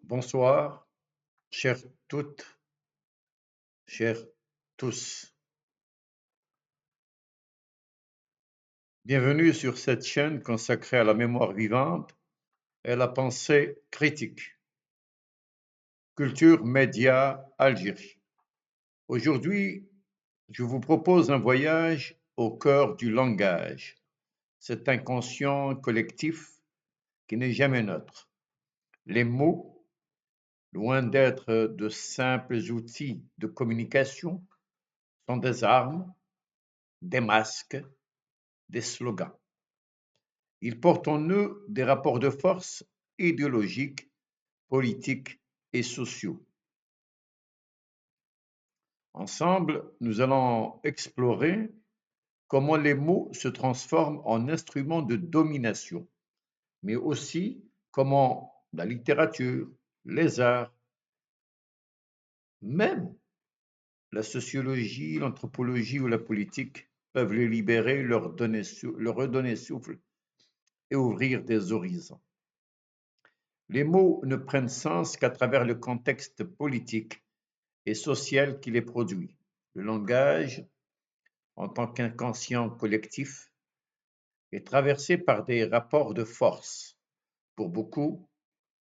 Bonsoir, chères toutes, chers tous. Bienvenue sur cette chaîne consacrée à la mémoire vivante et à la pensée critique. Culture, médias, Algérie. Aujourd'hui, je vous propose un voyage au cœur du langage, cet inconscient collectif qui n'est jamais neutre. Les mots, loin d'être de simples outils de communication, sont des armes, des masques, des slogans. Ils portent en eux des rapports de force idéologiques, politiques et sociaux. Ensemble, nous allons explorer comment les mots se transforment en instruments de domination, mais aussi comment la littérature, les arts, même la sociologie, l'anthropologie ou la politique peuvent les libérer, leur redonner souffle et ouvrir des horizons. Les mots ne prennent sens qu'à travers le contexte politique et social qui les produit. Le langage, en tant qu'inconscient collectif, est traversé par des rapports de force. Pour beaucoup,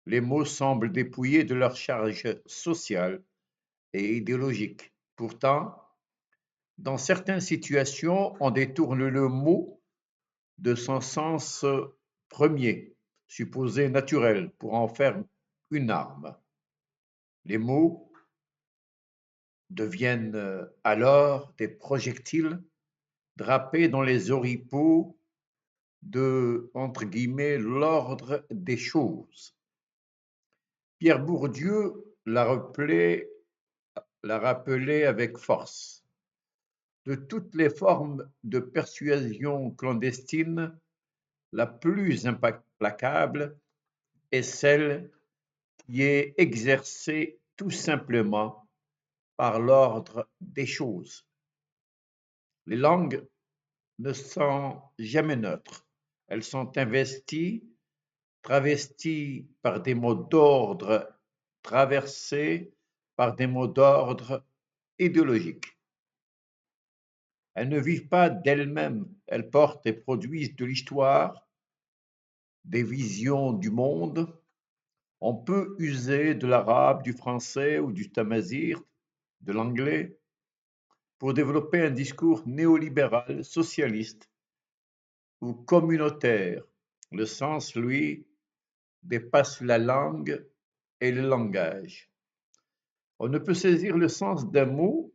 les mots semblent dépouillés de leur charge sociale et idéologique. Pourtant, dans certaines situations, on détourne le mot de son sens premier, supposé naturel, pour en faire une arme. Les mots deviennent alors des projectiles drapés dans les oripeaux de, entre guillemets, l'ordre des choses. Pierre Bourdieu l'a rappelé avec force. De toutes les formes de persuasion clandestine, la plus implacable est celle qui est exercée tout simplement par l'ordre des choses. Les langues ne sont jamais neutres. Elles sont investies, travesties par des mots d'ordre, traversées par des mots d'ordre idéologiques. Elles ne vivent pas d'elles-mêmes, elles portent et produisent de l'histoire, des visions du monde. On peut user de l'arabe, du français ou du tamazight, de l'anglais, pour développer un discours néolibéral, socialiste ou communautaire. Le sens, lui, dépasse la langue et le langage. On ne peut saisir le sens d'un mot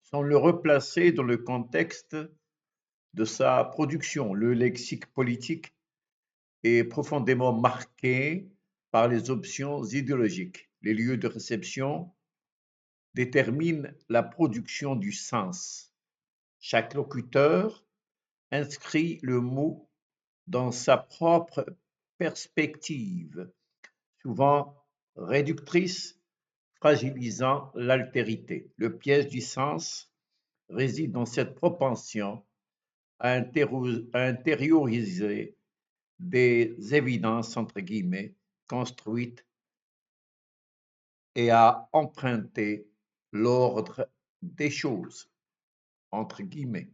sans le replacer dans le contexte de sa production. Le lexique politique est profondément marqué par les options idéologiques. Les lieux de réception déterminent la production du sens. Chaque locuteur inscrit le mot dans sa propre perspective, souvent réductrice, fragilisant l'altérité. Le piège du sens réside dans cette propension à intérioriser des évidences, entre guillemets, construites et à emprunter l'ordre des choses, entre guillemets.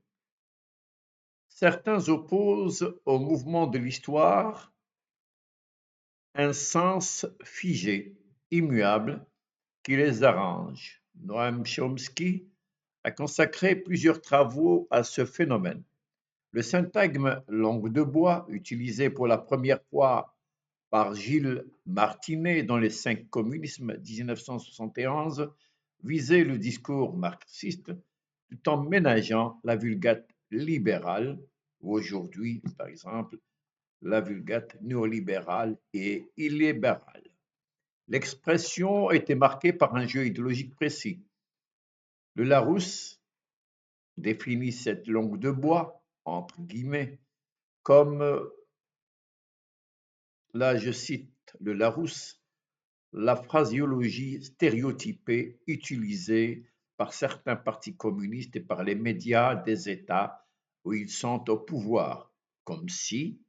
Certains opposent au mouvement de l'histoire un sens figé, immuable, qui les arrange. Noam Chomsky a consacré plusieurs travaux à ce phénomène. Le syntagme langue de bois, utilisé pour la première fois par Gilles Martinet dans Les cinq communismes 1971, visait le discours marxiste tout en ménageant la vulgate libérale, ou aujourd'hui, par exemple, la vulgate néolibérale et illibérale. L'expression était marquée par un jeu idéologique précis. Le Larousse définit cette langue de bois, entre guillemets, comme, là je cite le Larousse, la phraséologie stéréotypée utilisée par certains partis communistes et par les médias des États où ils sont au pouvoir, comme si,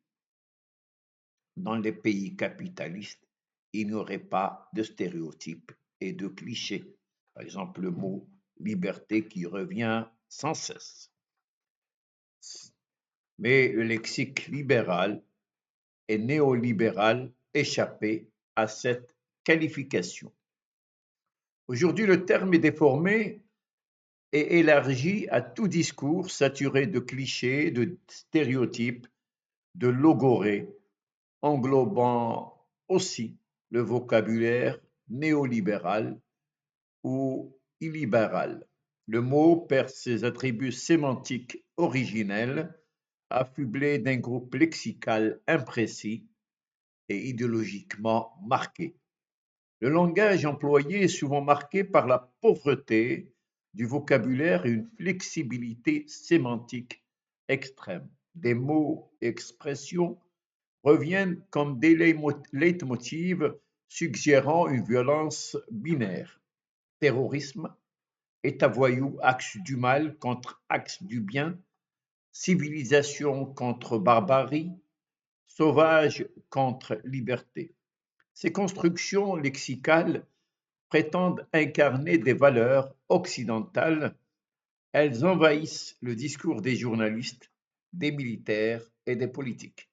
dans les pays capitalistes, il n'y aurait pas de stéréotypes et de clichés. Par exemple, le mot liberté qui revient sans cesse. Mais le lexique libéral et néolibéral échappait à cette qualification. Aujourd'hui, le terme est déformé et élargi à tout discours saturé de clichés, de stéréotypes, de logorées, englobant aussi le vocabulaire néolibéral ou illibéral. Le mot perd ses attributs sémantiques originels, affublé d'un groupe lexical imprécis et idéologiquement marqué. Le langage employé est souvent marqué par la pauvreté du vocabulaire et une flexibilité sémantique extrême. Des mots et expressions reviennent comme des leitmotivs suggérant une violence binaire. Terrorisme, État voyou, axe du mal contre axe du bien, civilisation contre barbarie, sauvage contre liberté. Ces constructions lexicales prétendent incarner des valeurs occidentales. Elles envahissent le discours des journalistes, des militaires et des politiques.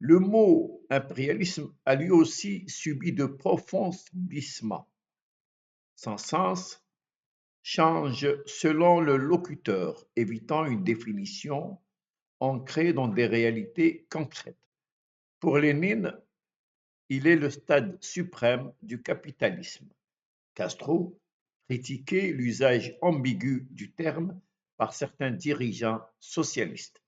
Le mot impérialisme a lui aussi subi de profonds glissements. Son sens change selon le locuteur, évitant une définition ancrée dans des réalités concrètes. Pour Lénine, il est le stade suprême du capitalisme. Castro critiquait l'usage ambigu du terme par certains dirigeants socialistes.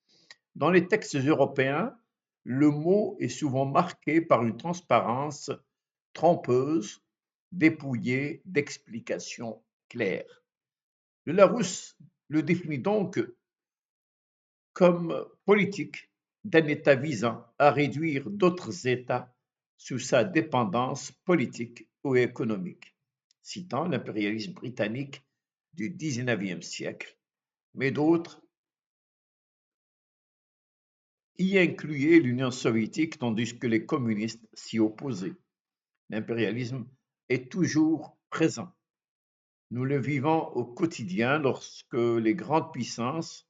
Dans les textes européens, le mot est souvent marqué par une transparence trompeuse, dépouillée d'explications claires. Le Larousse le définit donc comme politique d'un État visant à réduire d'autres États sous sa dépendance politique ou économique, citant l'impérialisme britannique du XIXe siècle, mais d'autres y incluaient l'Union soviétique tandis que les communistes s'y opposaient. L'impérialisme est toujours présent. Nous le vivons au quotidien lorsque les grandes puissances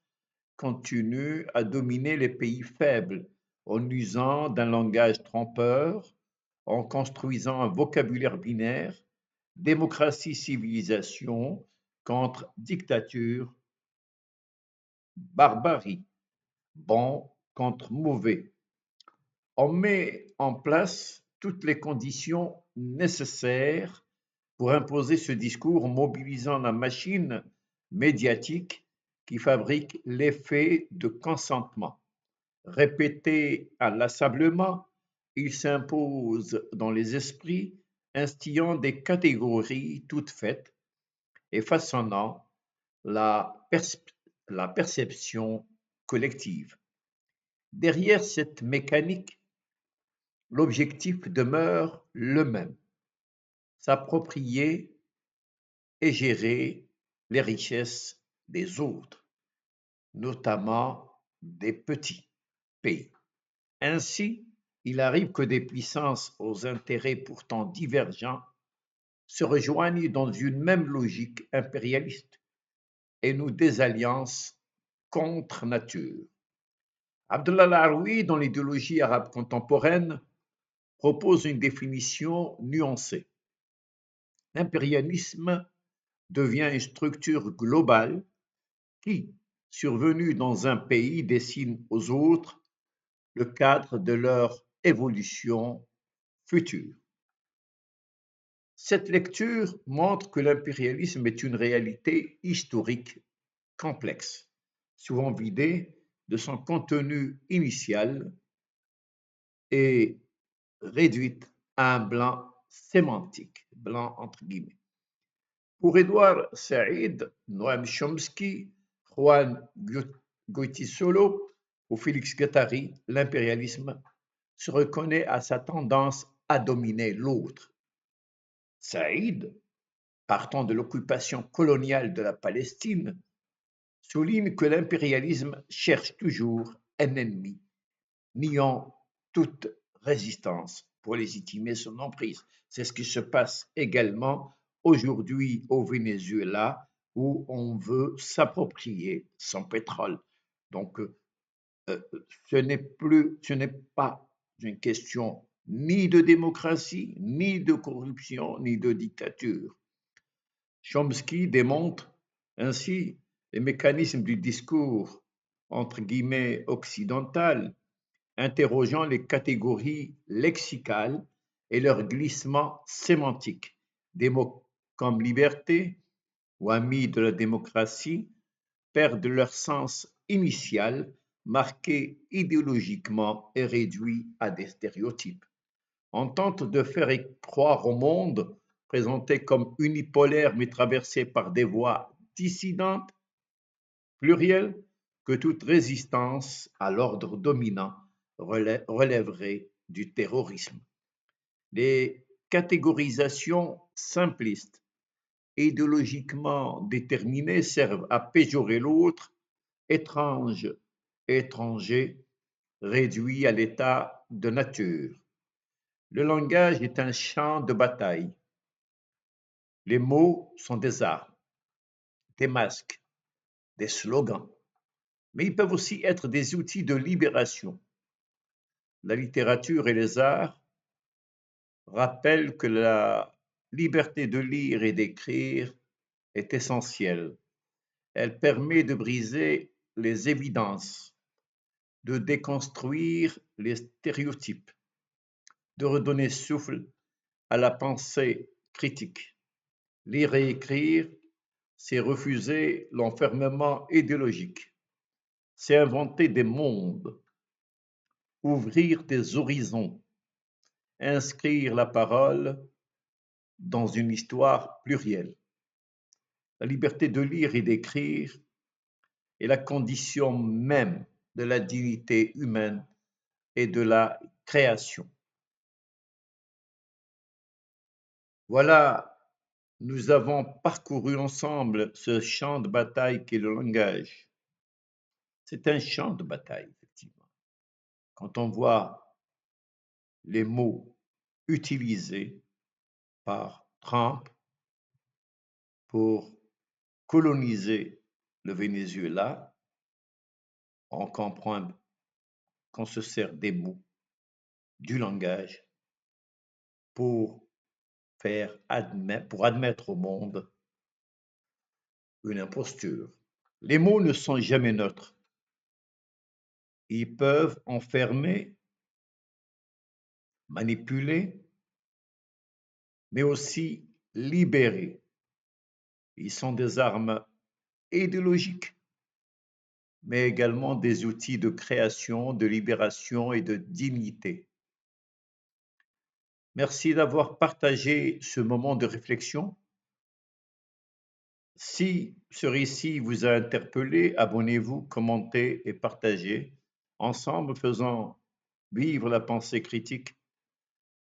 continuent à dominer les pays faibles en usant d'un langage trompeur, en construisant un vocabulaire binaire, démocratie, civilisation contre dictature, barbarie, bon contre mauvais. On met en place toutes les conditions nécessaires pour imposer ce discours en mobilisant la machine médiatique qui fabrique l'effet de consentement. Répété inlassablement, il s'impose dans les esprits, instillant des catégories toutes faites et façonnant la, la perception collective. Derrière cette mécanique, l'objectif demeure le même, s'approprier et gérer les richesses des autres, notamment des petits pays. Ainsi, il arrive que des puissances aux intérêts pourtant divergents se rejoignent dans une même logique impérialiste et nouent des alliances contre nature. Abdullah Laroui, dans l'idéologie arabe contemporaine, propose une définition nuancée. L'impérialisme devient une structure globale qui, survenue dans un pays, dessine aux autres le cadre de leur évolution future. Cette lecture montre que l'impérialisme est une réalité historique complexe, souvent vidée de son contenu initial et réduite à un blanc sémantique, blanc entre guillemets. Pour Édouard Saïd, Noam Chomsky, Juan Goytisolo ou Félix Guattari, l'impérialisme se reconnaît à sa tendance à dominer l'autre. Saïd, partant de l'occupation coloniale de la Palestine, souligne que l'impérialisme cherche toujours un ennemi, niant toute résistance pour légitimer son emprise. C'est ce qui se passe également aujourd'hui au Venezuela, où on veut s'approprier son pétrole. Donc, ce n'est pas une question ni de démocratie, ni de corruption, ni de dictature. Chomsky démontre ainsi les mécanismes du discours entre guillemets occidental, interrogeant les catégories lexicales et leur glissement sémantique. Des mots comme liberté ou amis de la démocratie perdent leur sens initial, marqué idéologiquement et réduit à des stéréotypes. On tente de faire croire au monde, présenté comme unipolaire mais traversé par des voies dissidentes, plurielles, que toute résistance à l'ordre dominant relèverait du terrorisme. Les catégorisations simplistes et idéologiquement déterminées servent à péjorer l'autre, étrange, étranger, réduit à l'état de nature. Le langage est un champ de bataille. Les mots sont des armes, des masques, des slogans, mais ils peuvent aussi être des outils de libération. La littérature et les arts rappellent que la liberté de lire et d'écrire est essentielle. Elle permet de briser les évidences, de déconstruire les stéréotypes, de redonner souffle à la pensée critique. Lire et écrire, c'est refuser l'enfermement idéologique, c'est inventer des mondes, ouvrir des horizons, inscrire la parole dans une histoire plurielle. La liberté de lire et d'écrire est la condition même de la dignité humaine et de la création. Voilà, nous avons parcouru ensemble ce champ de bataille qu'est le langage. C'est un champ de bataille, effectivement. Quand on voit les mots utilisés par Trump pour coloniser le Venezuela, on comprend qu'on se sert des mots, du langage, pour pour admettre au monde une imposture. Les mots ne sont jamais neutres. Ils peuvent enfermer, manipuler, mais aussi libérer. Ils sont des armes idéologiques, mais également des outils de création, de libération et de dignité. Merci d'avoir partagé ce moment de réflexion. Si ce récit vous a interpellé, abonnez-vous, commentez et partagez. Ensemble, faisons vivre la pensée critique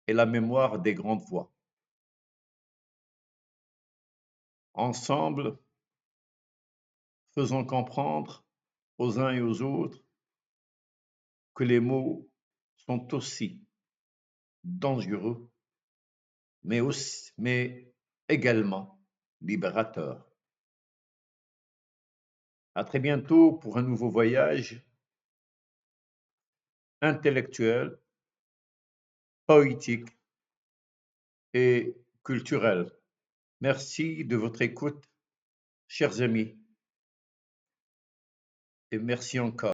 et la mémoire des grandes voix. Ensemble, faisons comprendre aux uns et aux autres que les mots sont aussi dangereux, mais également libérateurs. À très bientôt pour un nouveau voyage intellectuel, poétique et culturel. Merci de votre écoute, chers amis, et merci encore.